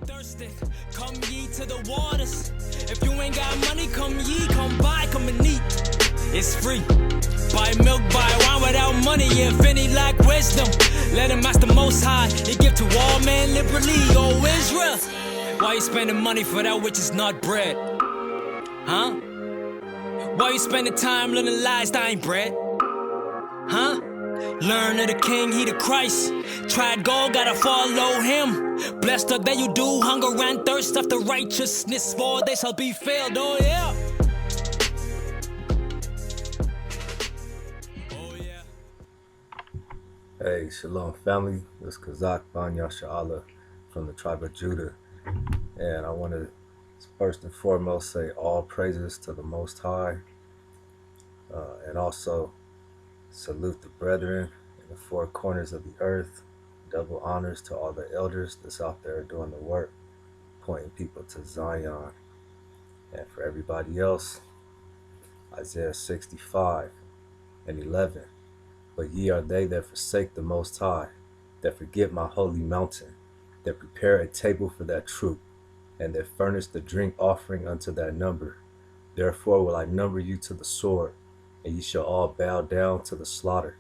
thirsty, come ye to the waters. If you ain't got money, come ye, come buy, come and eat. It's free. Buy milk, buy wine without money. If any lack wisdom, let him ask the Most High. He give to all men liberally. Oh Israel, why you spending money for that which is not bread? Huh? Why you spending time learning lies that ain't bread? Huh? Learn of the King, he the Christ. Tried gold, gotta follow him. Blessed are they you do hunger and thirst after righteousness, for they shall be filled. Oh yeah. Oh yeah. Hey, Shalom family. This is Chazaq Yasha'Allah from the tribe of Judah. And I want to first and foremost say all praises to the Most High. And also salute the brethren in the four corners of the earth. Double honors to all the elders that's out there doing the work, pointing people to Zion. And for everybody else, Isaiah 65:11. But ye are they that forsake the Most High, that forget my holy mountain, that prepare a table for that troop, and that furnish the drink offering unto that number. Therefore will I number you to the sword, and ye shall all bow down to the slaughter.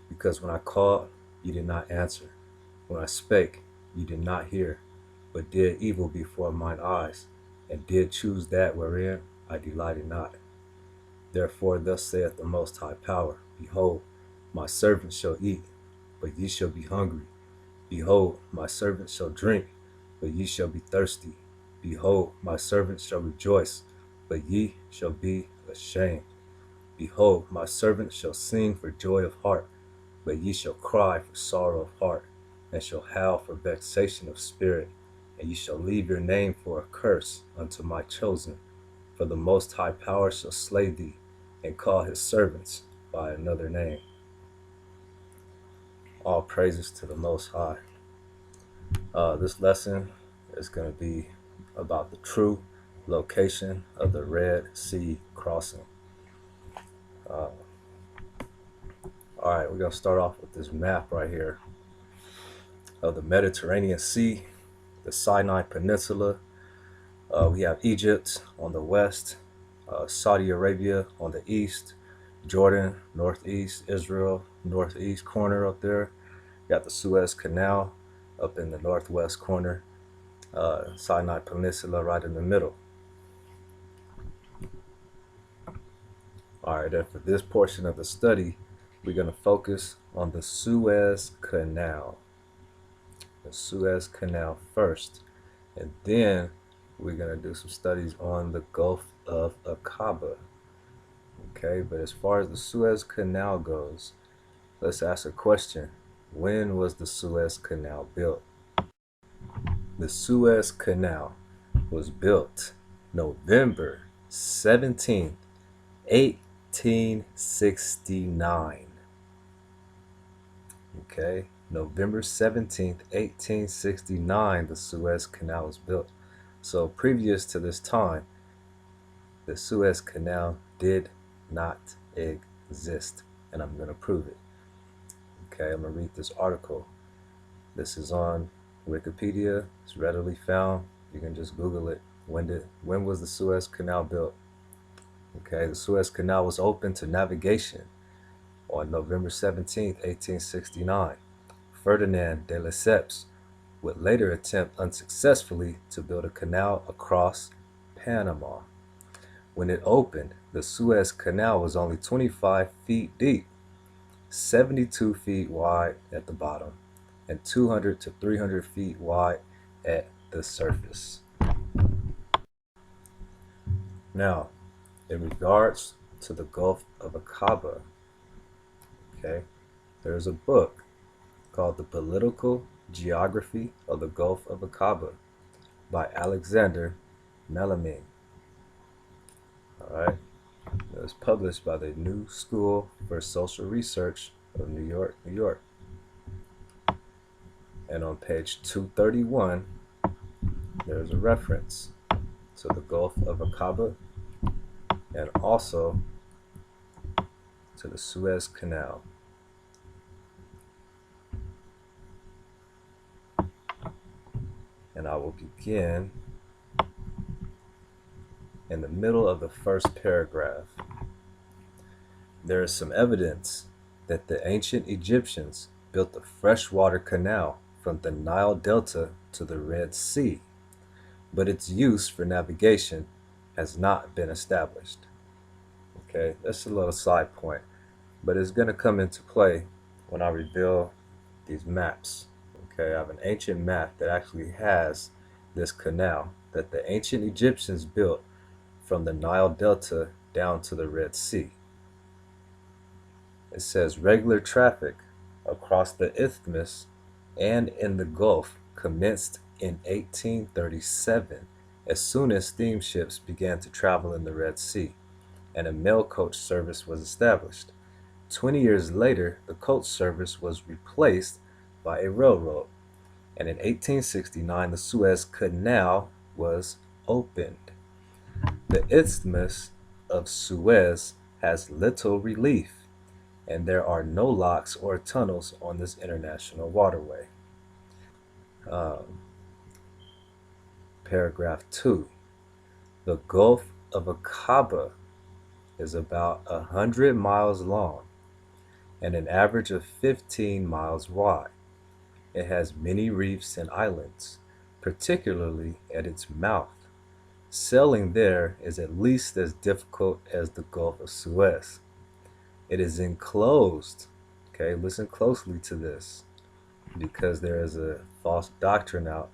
Because when I called, ye did not answer. When I spake, ye did not hear, but did evil before mine eyes, and did choose that wherein I delighted not. Therefore thus saith the Most High Power, Behold, my servants shall eat, but ye shall be hungry. Behold, my servants shall drink, but ye shall be thirsty. Behold, my servants shall rejoice, but ye shall be ashamed. Behold, my servants shall sing for joy of heart, but ye shall cry for sorrow of heart, and shall howl for vexation of spirit, and ye shall leave your name for a curse unto my chosen. For the Most High Power shall slay thee, and call his servants by another name. All praises to the Most High. This lesson is going to be about the true location of the Red Sea crossing. Alright, we're going to start off with this map right here of the Mediterranean Sea, the Sinai Peninsula. We have Egypt on the west, Saudi Arabia on the east, Jordan northeast, Israel northeast corner up there. Got the Suez Canal up in the northwest corner, Sinai Peninsula right in the middle. Alright, and for this portion of the study, we're going to focus on the Suez Canal. The Suez Canal first, and then we're going to do some studies on the Gulf of Aqaba. Okay, but as far as the Suez Canal goes, let's ask a question. When was the Suez Canal built? The Suez Canal was built November 17th, 1869. Okay, November 17th, 1869, the Suez Canal was built. So previous to this time, the Suez Canal did not exist, and I'm going to prove it. Okay, I'm going to read this article. This is on Wikipedia. It's readily found. You can just Google it. When was the Suez Canal built? Okay, the Suez Canal was open to navigation on November 17th, 1869. Ferdinand de Lesseps would later attempt unsuccessfully to build a canal across Panama. When it opened, the Suez Canal was only 25 feet deep, 72 feet wide at the bottom, and 200 to 300 feet wide at the surface. Now, in regards to the Gulf of Aqaba, okay, there's a book called The Political Geography of the Gulf of Aqaba by Alexander Melamine. Alright, it was published by the New School for Social Research of New York, New York. And on page 231, there's a reference to the Gulf of Aqaba and also to the Suez Canal. And I will begin in the middle of the first paragraph. There is some evidence that the ancient Egyptians built a freshwater canal from the Nile Delta to the Red Sea, but its use for navigation has not been established. Okay, that's a little side point, but it's going to come into play when I reveal these maps. Okay, I have an ancient map that actually has this canal that the ancient Egyptians built from the Nile Delta down to the Red Sea. It says regular traffic across the isthmus and in the Gulf commenced in 1837 as soon as steamships began to travel in the Red Sea, and a mail coach service was established. 20 years later, the coach service was replaced by a railroad, and in 1869 the Suez Canal was opened. The Isthmus of Suez has little relief, and there are no locks or tunnels on this international waterway. Paragraph 2. The Gulf of Aqaba is about 100 miles long and an average of 15 miles wide. It has many reefs and islands, particularly at its mouth. Sailing there is at least as difficult as the Gulf of Suez. It is enclosed. Okay, listen closely to this, because there is a false doctrine out.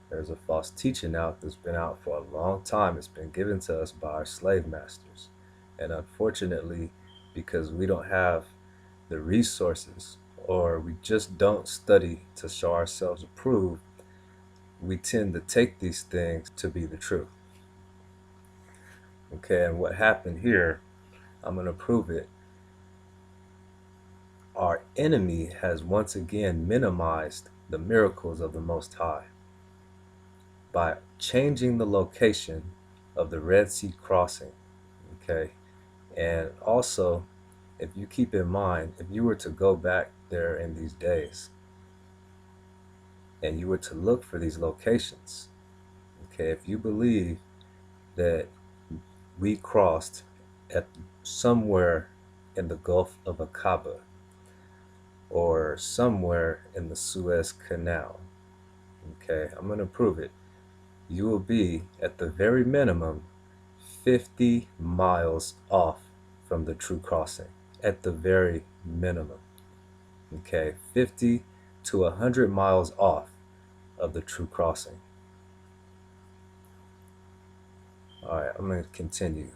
There's a false teaching out that's been out for a long time. It's been given to us by our slave masters. And unfortunately, because we don't have the resources, or we just don't study to show ourselves approved, we tend to take these things to be the truth. Okay, and what happened here, I'm going to prove it. Our enemy has once again minimized the miracles of the Most High by changing the location of the Red Sea crossing. Okay, and also, if you keep in mind, if you were to go back there in these days and you were to look for these locations, okay, if you believe that we crossed at somewhere in the Gulf of Aqaba or somewhere in the Suez Canal, okay, I'm going to prove it. You will be at the very minimum 50 miles off from the true crossing, at the very minimum. Okay, 50 to 100 miles off of the true crossing. All right, I'm going to continue.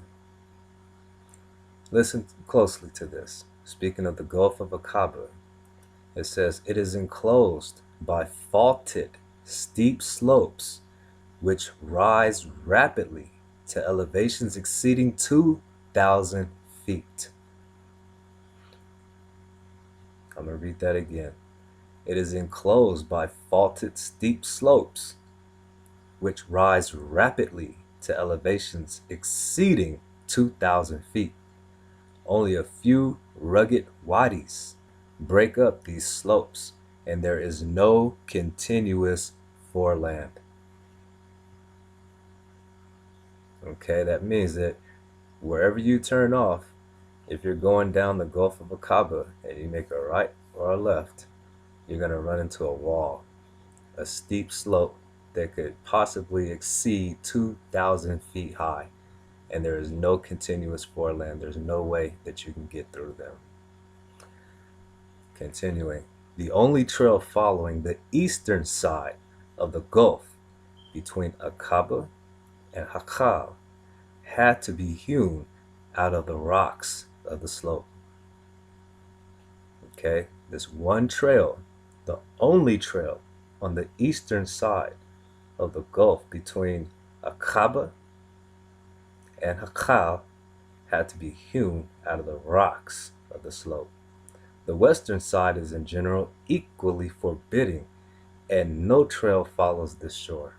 Listen closely to this. Speaking of the Gulf of Aqaba, it says it is enclosed by faulted, steep slopes which rise rapidly to elevations exceeding 2,000 feet. I'm going to read that again. It is enclosed by faulted, steep slopes which rise rapidly to elevations exceeding 2,000 feet. Only a few rugged wadis break up these slopes, and there is no continuous foreland. Okay, that means that wherever you turn off, if you're going down the Gulf of Aqaba and you make a right or a left, you're going to run into a wall, a steep slope that could possibly exceed 2,000 feet high, and there is no continuous foreland. There's no way that you can get through them. Continuing, the only trail following the eastern side of the Gulf between Aqaba and Hakal had to be hewn out of the rocks of the slope. Okay, this one trail, the only trail on the eastern side of the Gulf between Aqaba and Hakal, had to be hewn out of the rocks of the slope. The western side is in general equally forbidding, and no trail follows this shore.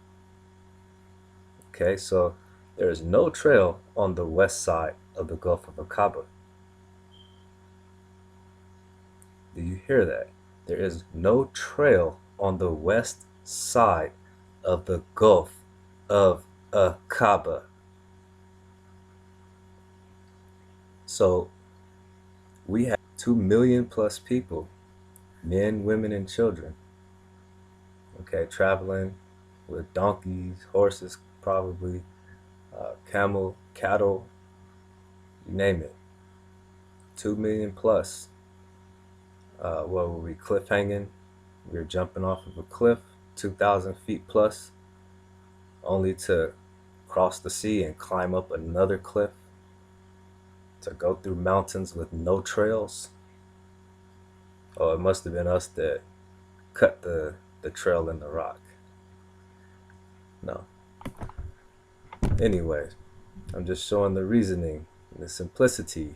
Okay, so there is no trail on the west side of the Gulf of Aqaba. Do you hear that? There is no trail on the west side of the Gulf of Aqaba. So we have 2 million plus people, men, women, and children, okay, traveling with donkeys, horses, probably, camel, cattle, you name it. 2 million plus. What were we, cliff hanging? We were jumping off of a cliff, 2,000 feet plus, only to cross the sea and climb up another cliff, to go through mountains with no trails. Oh, it must have been us that cut the trail in the rock. No. Anyways, I'm just showing the reasoning and the simplicity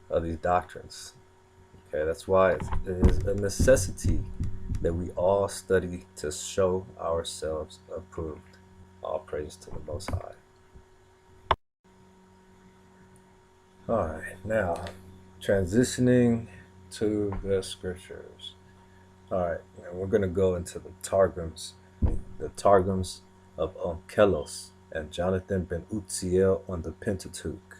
of these doctrines. Okay, that's why it is a necessity that we all study to show ourselves approved. All praise to the Most High. Alright, now transitioning to the scriptures. Alright, and we're going to go into the Targums of Onkelos and Jonathan ben Uzziel on the Pentateuch.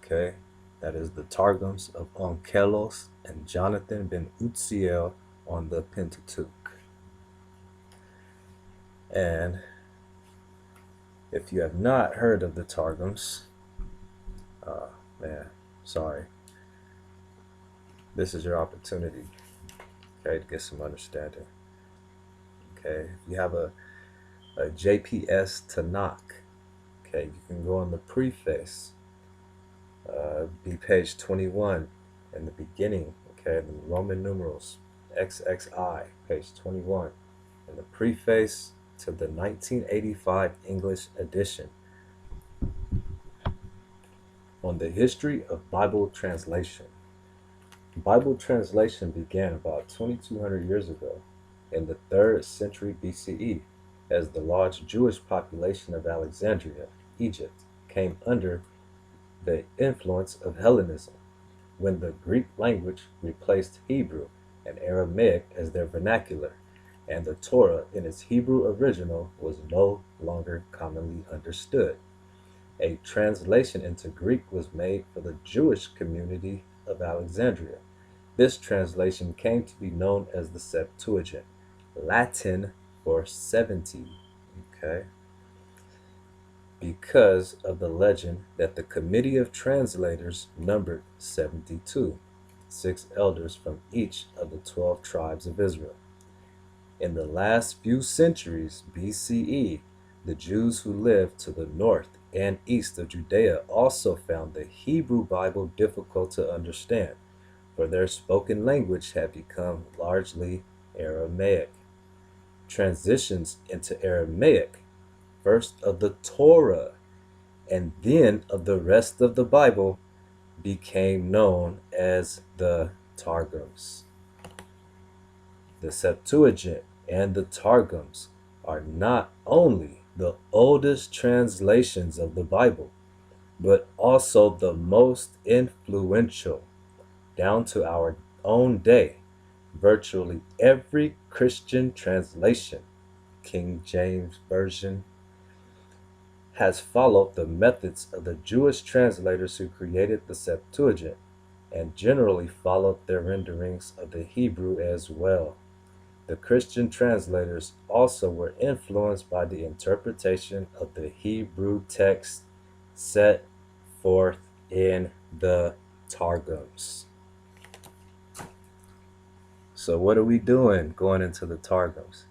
Okay, that is the Targums of Onkelos and Jonathan ben Uzziel on the Pentateuch. And if you have not heard of the Targums, man, sorry. This is your opportunity, okay, to get some understanding. Okay, if you have a JPS Tanakh, okay, you can go on the preface, be page 21 in the beginning, okay, the Roman numerals, XXI, page 21, in the preface to the 1985 English edition on the history of Bible translation. Bible translation began about 2,200 years ago in the 3rd century BCE as the large Jewish population of Alexandria, Egypt, came under the influence of Hellenism, when the Greek language replaced Hebrew and Aramaic as their vernacular, and the Torah in its Hebrew original was no longer commonly understood. A translation into Greek was made for the Jewish community of Alexandria. This translation came to be known as the Septuagint, Latin for 70, okay, because of the legend that the committee of translators numbered 72, 6 elders from each of the 12 tribes of Israel. In the last few centuries BCE, the Jews who lived to the north and east of Judea also found the Hebrew Bible difficult to understand, for their spoken language had become largely Aramaic. Transitions into Aramaic, first of the Torah and then of the rest of the Bible, became known as the Targums. The Septuagint and the Targums are not only the oldest translations of the Bible, but also the most influential. Down to our own day, virtually every Christian translation, King James Version, has followed the methods of the Jewish translators who created the Septuagint, and generally followed their renderings of the Hebrew as well. The Christian translators also were influenced by the interpretation of the Hebrew text set forth in the Targums. So what are we doing going into the Targums?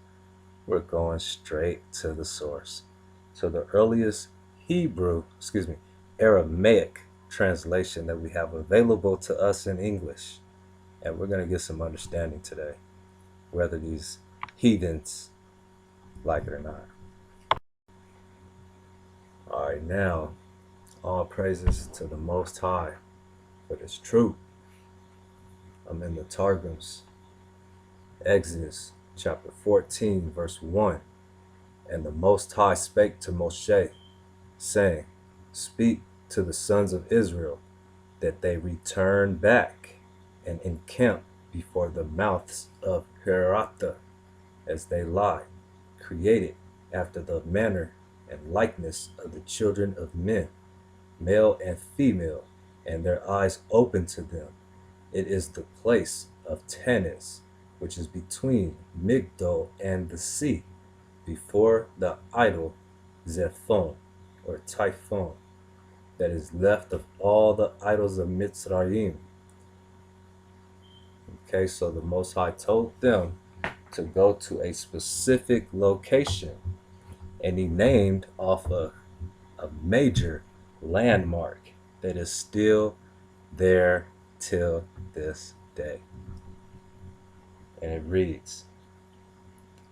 We're going straight to the source. So the earliest Aramaic translation that we have available to us in English. And we're going to get some understanding today, whether these heathens like it or not. All right, now, all praises to the Most High for this truth. I'm in the Targums, Exodus chapter 14, verse 1. And the Most High spake to Moshe, saying, Speak to the sons of Israel, that they return back and encamp before the mouths of Heratha, as they lie, created after the manner and likeness of the children of men, male and female, and their eyes open to them. It is the place of Tanis, which is between Migdol and the sea, before the idol Zephon, or Typhon, that is left of all the idols of Mitzrayim. Okay, so the Most High told them to go to a specific location, and he named off a major landmark that is still there till this day. And it reads,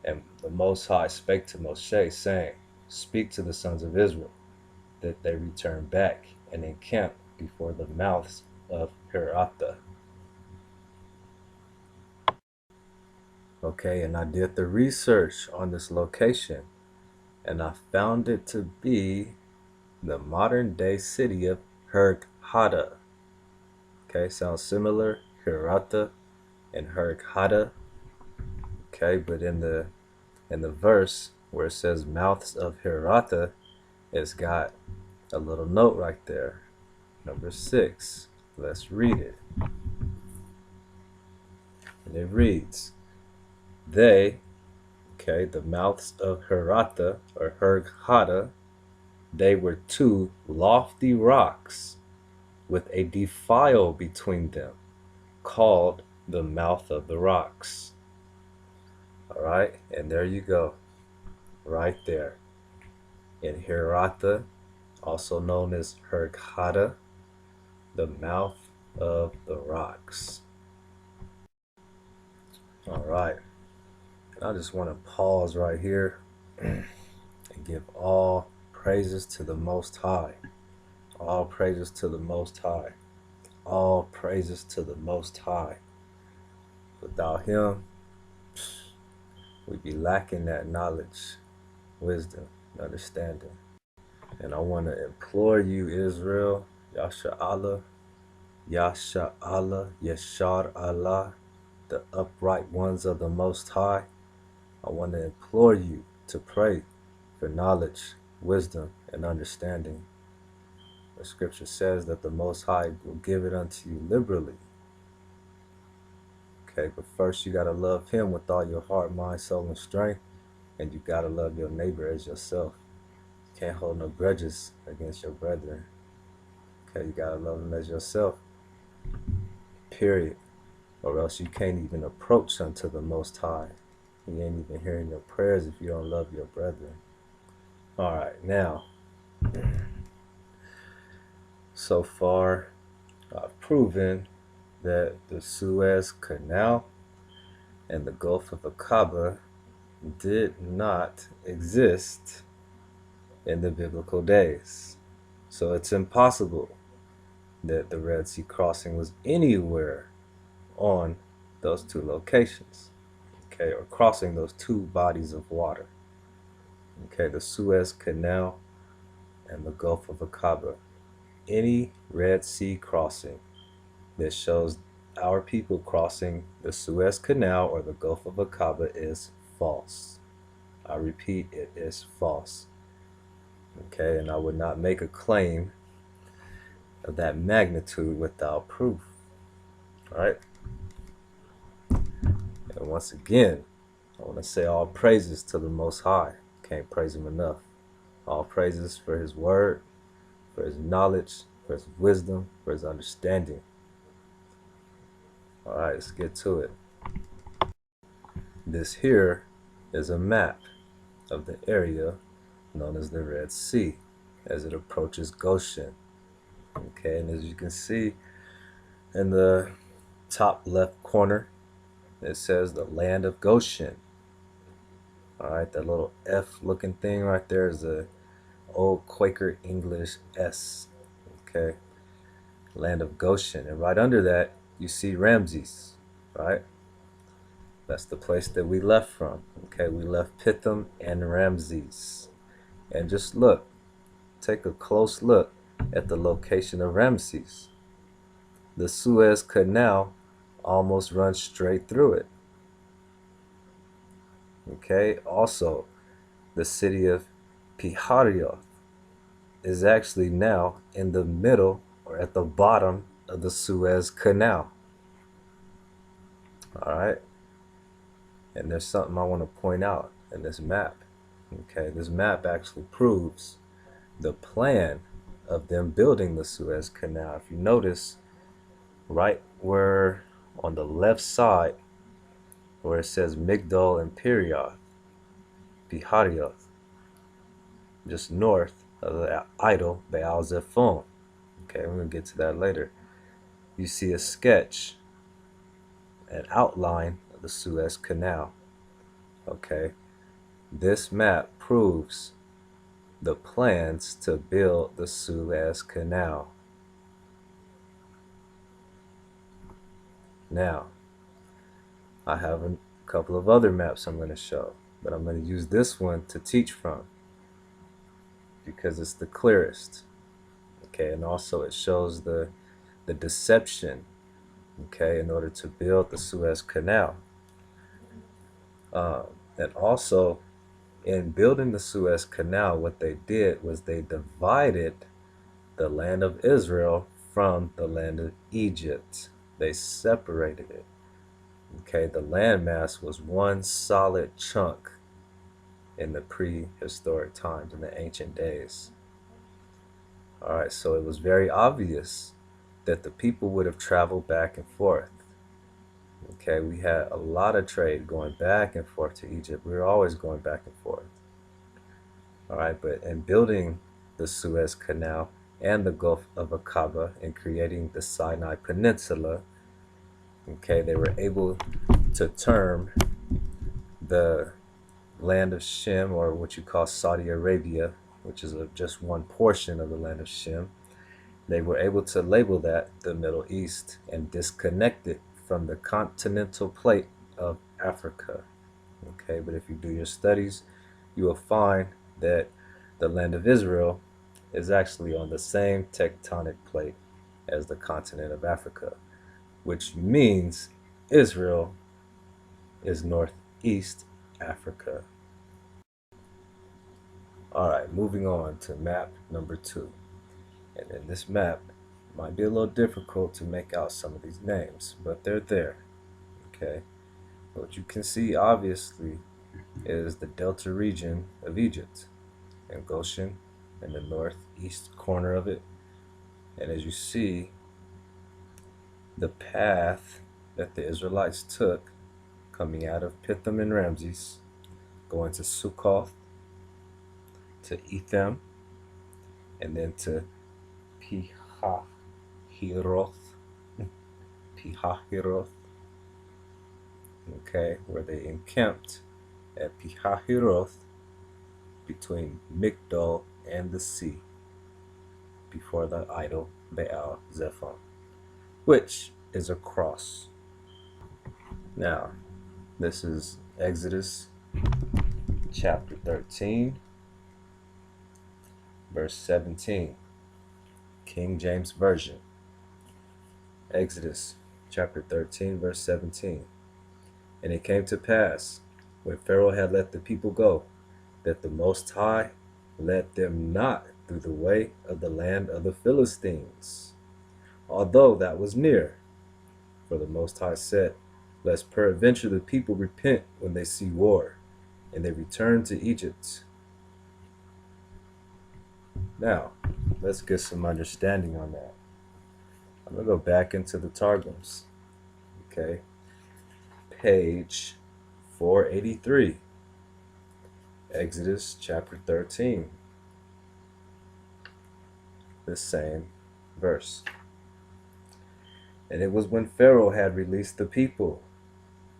and the Most High spake to Moshe, saying, speak to the sons of Israel, that they return back and encamp before the mouths of Heratha. Okay, and I did the research on this location, and I found it to be the modern day city of Herkhada. Okay, sounds similar, Heratha and Herkhada. Okay, but in the verse where it says mouths of Heratha, it's got a little note right there, number 6. Let's read it. And it reads, they, okay, the mouths of Heratha or Herkhada, they were 2 lofty rocks with a defile between them, called the mouth of the rocks. All right, and there you go, right there. In Heratha, also known as Herkhada, the mouth of the rocks. All right, I just want to pause right here and give all praises to the Most High. All praises to the Most High. All praises to the Most High. Without him, we'd be lacking that knowledge, wisdom, and understanding. And I want to implore you, Israel, Yasha Allah, Yashar Allah, the upright ones of the Most High. I want to implore you to pray for knowledge, wisdom, and understanding. The scripture says that the Most High will give it unto you liberally. Okay, but first you got to love him with all your heart, mind, soul, and strength. And you got to love your neighbor as yourself. You can't hold no grudges against your brethren. Okay, you got to love them as yourself. Period. Or else you can't even approach unto the Most High. He ain't even hearing your prayers if you don't love your brethren. All right, now, so far, I've proven that the Suez Canal and the Gulf of Aqaba did not exist in the biblical days. So it's impossible that the Red Sea crossing was anywhere on those 2 locations, okay, or crossing those 2 bodies of water, okay, the Suez Canal and the Gulf of Aqaba. Any Red Sea crossing that shows our people crossing the Suez Canal or the Gulf of Aqaba is false. I repeat, it is false. Okay, and I would not make a claim of that magnitude without proof. All right. And once again, I want to say all praises to the Most High. Can't praise him enough. All praises for his word, for his knowledge, for his wisdom, for his understanding. All right, let's get to it. This here is a map of the area known as the Red Sea as it approaches Goshen. Okay, and as you can see in the top left corner, it says the land of Goshen. All right, that little F looking thing right there is a old Quaker English S. Okay, land of Goshen, and right under that you see Ramses, right? That's the place that we left from. Okay, we left Pithom and Ramses. And just look, take a close look at the location of Ramses. The Suez Canal almost runs straight through it. Okay, also, the city of Piharioth is actually now in the middle or at the bottom of the Suez Canal. All right. And there's something I want to point out in this map. Okay, this map actually proves the plan of them building the Suez Canal. If you notice, right where on the left side, where it says Migdol and Piharioth, just north of the idol Baal Zephon. Okay, we're going to get to that later. You see a sketch, an outline of the Suez Canal. Okay, this map proves the plans to build the Suez Canal. Now, I have a couple of other maps I'm going to show, but I'm going to use this one to teach from because it's the clearest. Okay, and also it shows the deception, okay, in order to build the Suez Canal. And also, in building the Suez Canal, what they did was they divided the land of Israel from the land of Egypt. They separated it. Okay, the landmass was one solid chunk in the prehistoric times, in the ancient days. All right, so it was very obvious that the people would have traveled back and forth. Okay, we had a lot of trade going back and forth to Egypt. We were always going back and forth. All right, but in building the Suez Canal and the Gulf of Aqaba and creating the Sinai Peninsula, okay, they were able to term the land of Shem, or what you call Saudi Arabia, which is just one portion of the land of Shem. They were able to label that the Middle East and disconnect it from the continental plate of Africa. Okay, but if you do your studies, you will find that the land of Israel is actually on the same tectonic plate as the continent of Africa, which means Israel is northeast Africa. All right, moving on to map number 2. And in this map, it might be a little difficult to make out some of these names, but they're there. Okay, what you can see obviously is the delta region of Egypt and Goshen in the northeast corner of it. And as you see, the path that the Israelites took coming out of Pithom and Ramses, going to Sukkoth, to Etham, and then to Pihahiroth, okay, where they encamped at Pihahiroth between Migdol and the sea before the idol Baal Zephon, which is a cross. Now, this is Exodus chapter 13, verse 17, King James Version. Exodus chapter 13, verse 17. And it came to pass, when Pharaoh had let the people go, that the Most High led them not through the way of the land of the Philistines, although that was near. For the Most High said, lest peradventure the people repent when they see war, and they return to Egypt. Now, let's get some understanding on that. I'm going to go back into the Targums. Okay. Page 483. Exodus chapter 13. The same verse. And it was when Pharaoh had released the people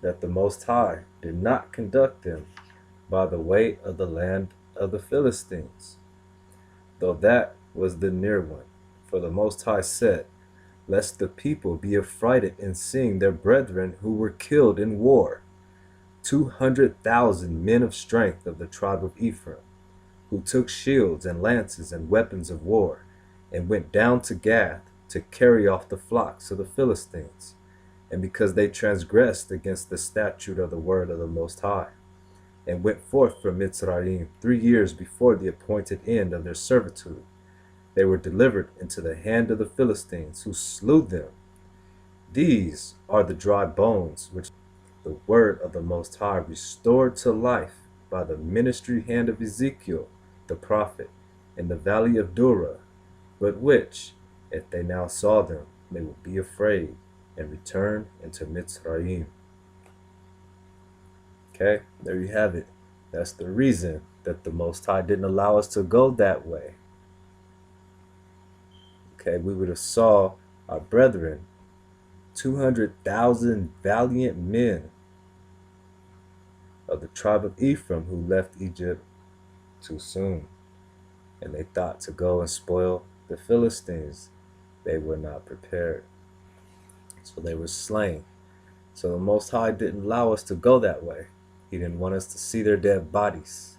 that the Most High did not conduct them by the way of the land of the Philistines, though that was the near one. For the Most High said, lest the people be affrighted in seeing their brethren who were killed in war, 200,000 men of strength of the tribe of Ephraim, who took shields and lances and weapons of war, and went down to Gath to carry off the flocks of the Philistines, and because they transgressed against the statute of the word of the Most High. and went forth from Mitzrayim 3 years before the appointed end of their servitude. They were delivered into the hand of the Philistines, who slew them. These are the dry bones which the word of the Most High restored to life by the ministry hand of Ezekiel the prophet in the valley of Dura, but which, if they now saw them, they would be afraid and return into Mitzrayim. Okay, there you have it. That's the reason that the Most High didn't allow us to go that way. Okay, we would have saw our brethren, 200,000 valiant men of the tribe of Ephraim who left Egypt too soon. And they thought to go and spoil the Philistines. They were not prepared. So they were slain. So the Most High didn't allow us to go that way. He didn't want us to see their dead bodies.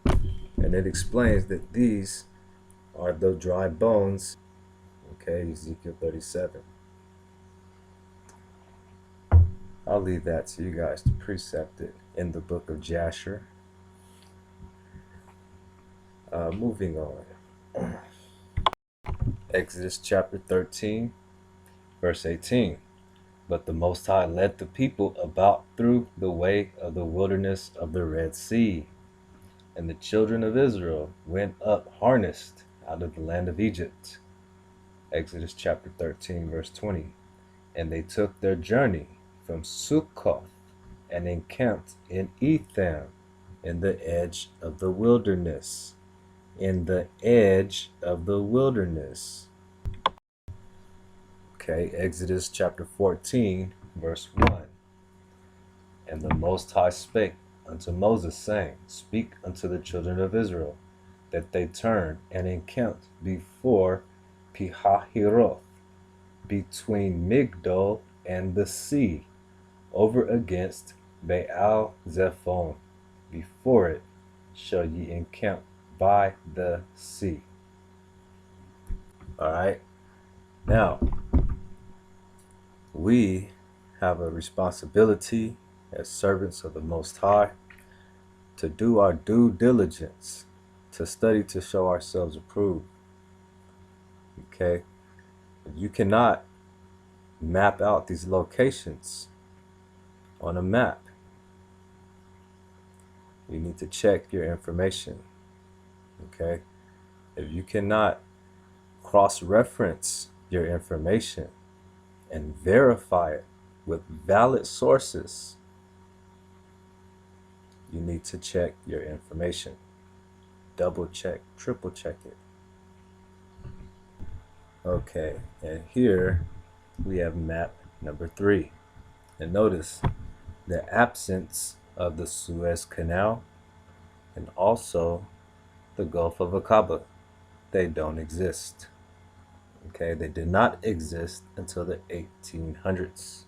And it explains that these are the dry bones. Okay, Ezekiel 37. I'll leave that to you guys to precept it in the book of Jasher. Moving on. Exodus chapter 13, verse 18. But the Most High led the people about through the way of the wilderness of the Red Sea. And the children of Israel went up harnessed out of the land of Egypt. Exodus chapter 13, verse 20. And they took their journey from Sukkoth and encamped in Etham in the edge of the wilderness. In the edge of the wilderness. Okay, Exodus chapter 14, verse 1. And the Most High spake unto Moses, saying, Speak unto the children of Israel, that they turn and encamped before Pihahiroth, between Migdol and the sea, over against Baal Zephon. Before it shall ye encamp by the sea. Alright, now we have a responsibility as servants of the Most High to do our due diligence, to study to show ourselves approved. Okay, you cannot map out these locations on a map. You need to check your information. Okay, if you cannot cross-reference your information and verify it with valid sources, you need to check your information. Double check, triple check it. Okay, and here we have map number 3. And notice the absence of the Suez Canal and also the Gulf of Aqaba. They don't exist. Okay, they did not exist until the 1800s.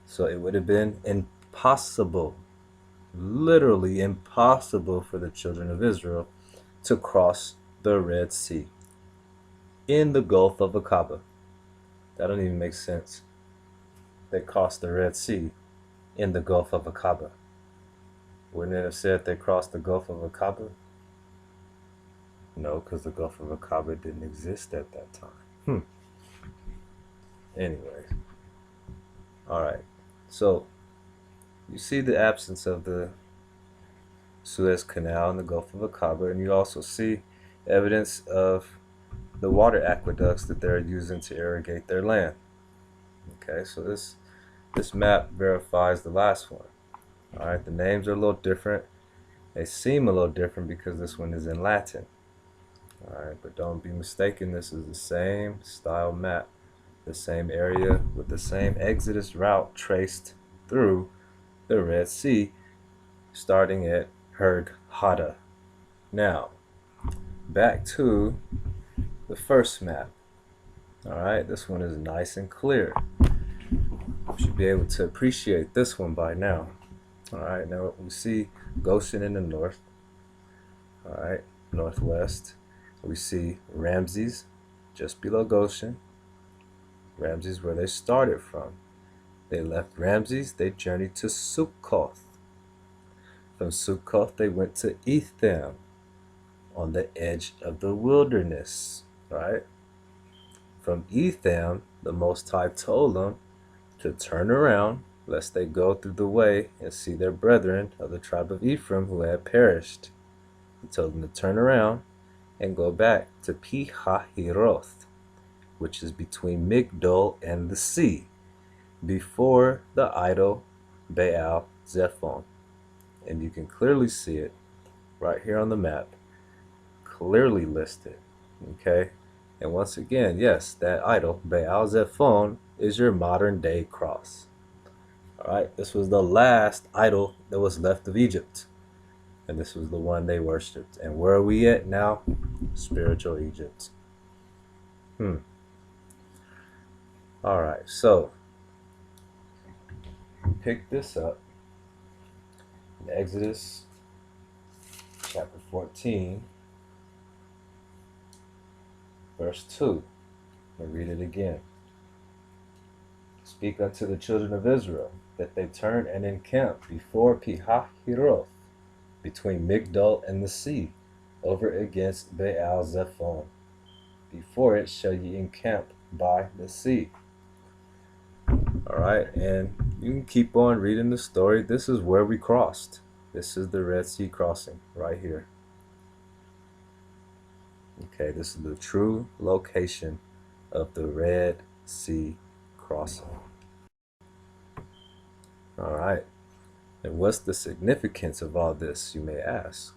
So it would have been impossible, literally impossible, for the children of Israel to cross the Red Sea in the Gulf of Aqaba. That don't even make sense. They crossed the Red Sea in the Gulf of Aqaba. Wouldn't it have said they crossed the Gulf of Aqaba? No, because the Gulf of Aqaba didn't exist at that time. Anyway. Alright. So, you see the absence of the Suez Canal and the Gulf of Aqaba, and you also see evidence of the water aqueducts that they're using to irrigate their land. Okay, so this map verifies the last one. Alright, the names are a little different. They seem a little different because this one is in Latin. Alright, but don't be mistaken, this is the same style map, the same area with the same Exodus route traced through the Red Sea, starting at Herd Hada. Now, back to the first map. Alright, this one is nice and clear. You should be able to appreciate this one by now. Alright, now we see Goshen in the north. Alright, northwest. We see Ramses just below Goshen. Ramses where they started from. They left Ramses, they journeyed to Sukkoth. From Sukkoth, they went to Etham, on the edge of the wilderness, right? From Etham, the Most High told them to turn around, lest they go through the way and see their brethren of the tribe of Ephraim who had perished. He told them to turn around and go back to Pi-hahiroth, which is between Migdol and the sea, before the idol Baal Zephon. And you can clearly see it right here on the map, clearly listed. Okay, and once again, yes, that idol Baal Zephon is your modern day cross. All right, this was the last idol that was left of Egypt, and this was the one they worshipped. And where are we at now? Spiritual Egypt. All right, so pick this up in Exodus chapter 14, verse 2. I'll read it again. Speak unto the children of Israel that they turn and encamp before Pi-hahiroth, between Migdol and the sea, over against Baal Zephon. Before it shall ye encamp by the sea. All right, and you can keep on reading the story. This is where we crossed. This is the Red Sea crossing right here. Okay, this is the true location of the Red Sea crossing. All right, and what's the significance of all this, you may ask?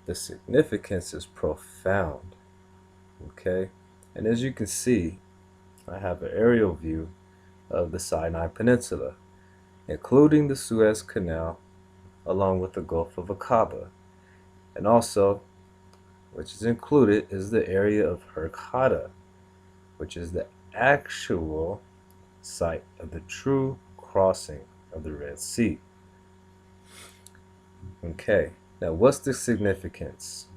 The significance is profound. Okay, and as you can see, I have an aerial view of the Sinai Peninsula, including the Suez Canal, along with the Gulf of Aqaba, and also, which is included, is the area of Hurghada, which is the actual site of the true crossing of the Red Sea. Okay, now what's the significance?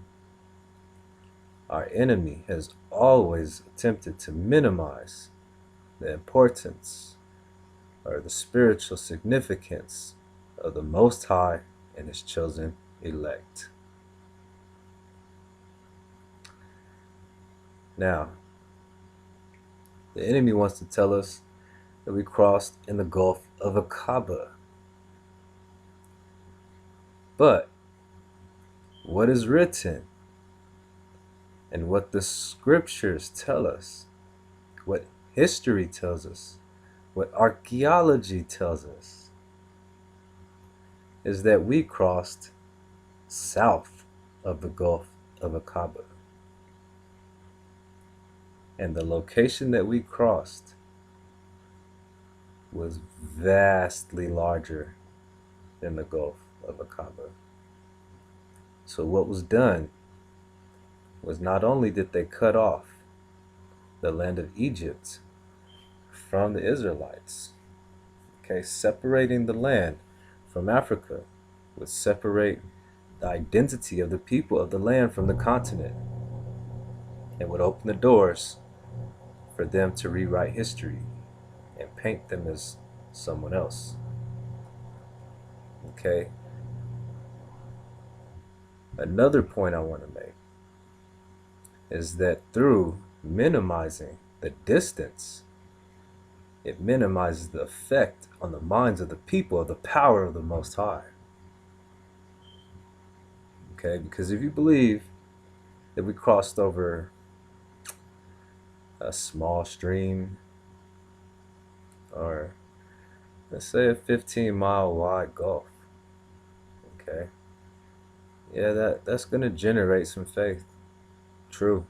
Our enemy has always attempted to minimize the importance or the spiritual significance of the Most High and His chosen elect. Now, the enemy wants to tell us that we crossed in the Gulf of Aqaba. But what is written and what the scriptures tell us, what history tells us, what archaeology tells us, is that we crossed south of the Gulf of Aqaba. And the location that we crossed was vastly larger than the Gulf of Aqaba. So what was done was not only did they cut off the land of Egypt from the Israelites, okay, separating the land from Africa would separate the identity of the people of the land from the continent. It would open the doors for them to rewrite history and paint them as someone else. Okay. Another point I want to make is that through minimizing the distance, it minimizes the effect on the minds of the people of the power of the Most High. Okay, because if you believe that we crossed over a small stream, or let's say a 15-mile wide gulf, okay, yeah, that's going to generate some faith. True.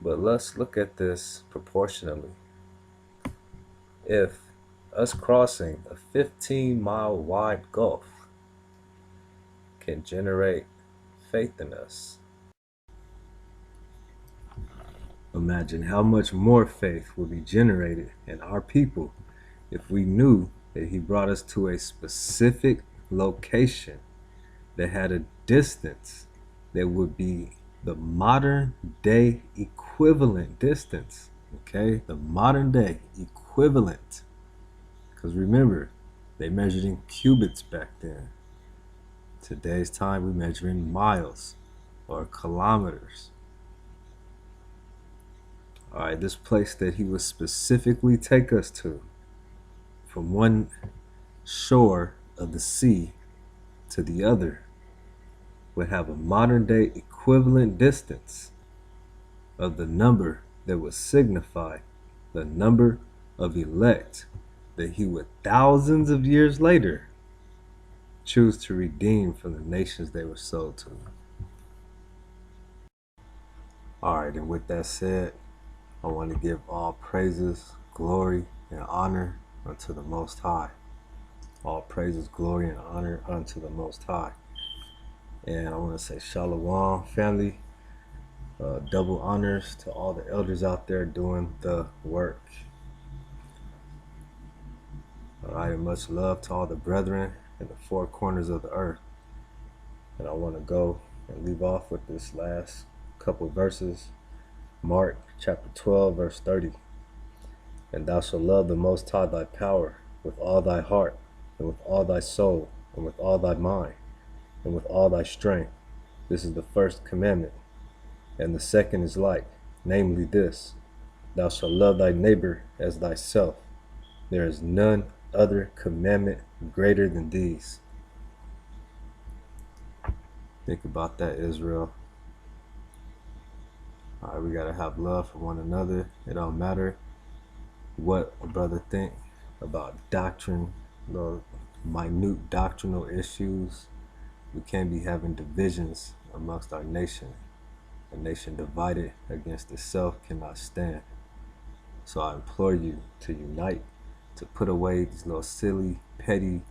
But let's look at this proportionally. If us crossing a 15-mile wide gulf can generate faith in us, imagine how much more faith would be generated in our people if we knew that He brought us to a specific location that had a distance that would be the modern day equivalent distance, okay? The modern day equivalent Because remember, they measured in cubits back then. Today's time, we measure in miles or kilometers. All right, this place that he would specifically take us to, from one shore of the sea to the other, would have a modern day equivalent distance of the number that would signify the number of elect that he would thousands of years later choose to redeem from the nations they were sold to. Alright, and with that said, I want to give all praises, glory, and honor unto the Most High. All praises, glory, and honor unto the Most High. And I want to say Shalom, family. Double honors to all the elders out there doing the work. Alright, and much love to all the brethren in the four corners of the earth. And I want to go and leave off with this last couple verses. Mark chapter 12, verse 30. And thou shalt love the Most High thy power with all thy heart, and with all thy soul, and with all thy mind, and with all thy strength. This is the first commandment. And the second is like, namely this, thou shalt love thy neighbor as thyself. There is none other commandment greater than these. Think about that, Israel. All right, we gotta have love for one another. It don't matter what a brother think about doctrine, the minute doctrinal issues. We can't be having divisions amongst our nation. A nation divided against itself cannot stand. So I implore you to unite, to put away these little silly, petty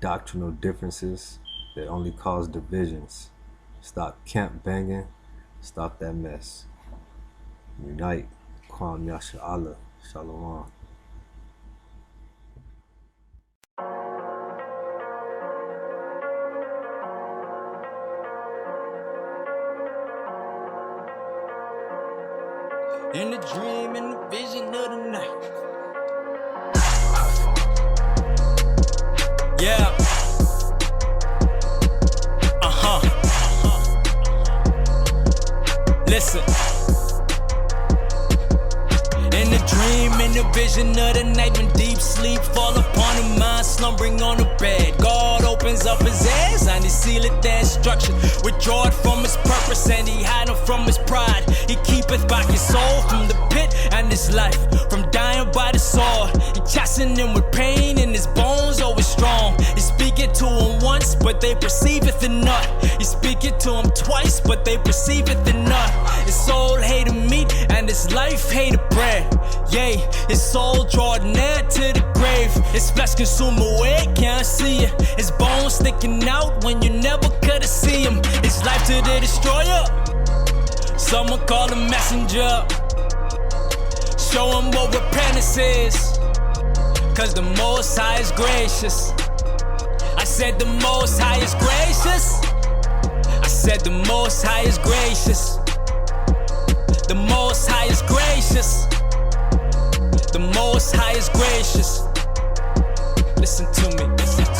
doctrinal differences that only cause divisions. Stop camp banging, stop that mess. Unite. Kwam Yasha Allah. Shalom. In the dream, in the vision of the night. Yeah. Listen. In the dream, in the vision of the night, when deep sleep fall upon the mind, slumbering on the bed, God opens up his eyes and he sealeth the instruction, withdraw it from his purpose, and he hide him from his pride. He keepeth back his soul from the pit and his life from dying by the sword. He chastened him with pain, and his bones always strong. He speaketh to him once, but they perceiveth it not. He speaketh to him twice, but they perceiveth it not. His soul hated meat, and his life hated bread. Yea, his soul drawed near to the grave. His flesh consumed away, can't see it. His bones sticking out when you never could have seen him. His life to the destroyer. Someone call him messenger. Show him what repentance is, cause the Most High is gracious. I said the Most High is gracious. I said the Most High is gracious. The Most High is gracious. The Most High is gracious. Listen to me, listen to me.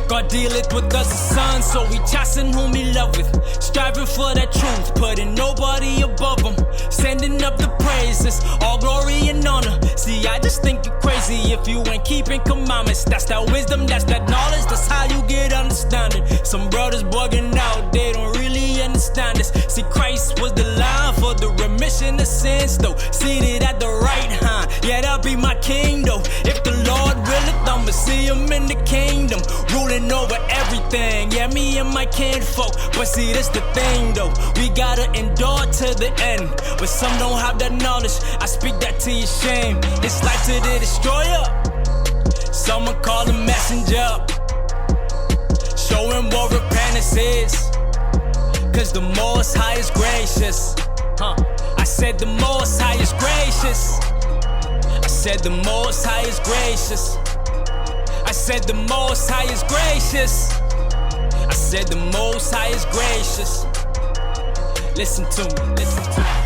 God dealeth with us as sons, so we chasten whom he loveth, striving for that truth, putting nobody above him, sending up the praises, all glory and honor. See, I just think you're crazy if you ain't keeping commandments. That's that wisdom, that's that knowledge, that's how you get understanding. Some brothers bugging out, they don't really understand this. See, Christ was the line for the remission of sins, though, seated at the right hand, yeah, that'll be my king, though. If the Lord willeth, I'ma see him in the kingdom, ruling over everything, yeah, me and my kinfolk. But see, this the thing though, we gotta endure to the end, but some don't have that knowledge. I speak that to your shame. It's life to the destroyer. Someone call him messenger. Show him what repentance is, cause the Most High is gracious. I said the Most High is gracious. I said the Most High is gracious. I said the Most High is gracious. I I said the Most High is gracious. Listen to me, listen to me.